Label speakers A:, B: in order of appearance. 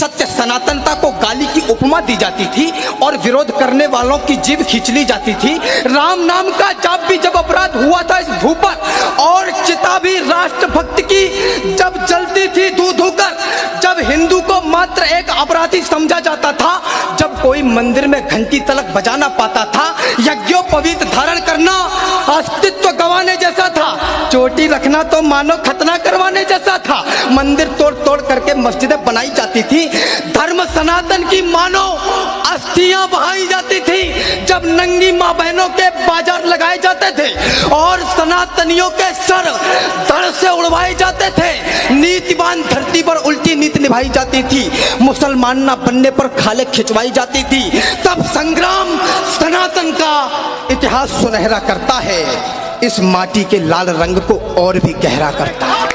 A: सत्य सनातनता को गाली की उपमा दी जाती थी और विरोध करने वालों की जीभ खींच ली जाती थी। राम नाम का जाप भी जब अपराध हुआ था इस भू पर, और चिता भी राष्ट्रभक्ति की जब जलती थी धू धू कर, जब हिंदू को मात्र एक अपराधी समझा जाता था, जब कोई मंदिर में घंटी तलक बजा ना पाता था, यज्ञोपवीत धारण करना अस्तित्व गंवाने जैसा था, चोटी रखना तो मानो खतना करवाने जैसा था, मंदिर तोड़ तोड़ करके मस्जिदें बनाई जाती थी, धर्म सनातन की मानो अस्थियां बहाई जाती थी, जब नंगी मां बहनों के बाजार लगाए जाते थे और सनातनियों के सर धड़ से उड़वाए जाते थे, नीतिवान धरती पर उल्टी नीति निभाई जाती थी, मुसलमान ना बनने पर खाले खिंचवाई जाती थी, तब संग्राम सनातन का इतिहास सुनहरा करता है, इस माटी के लाल रंग को और भी गहरा करता है।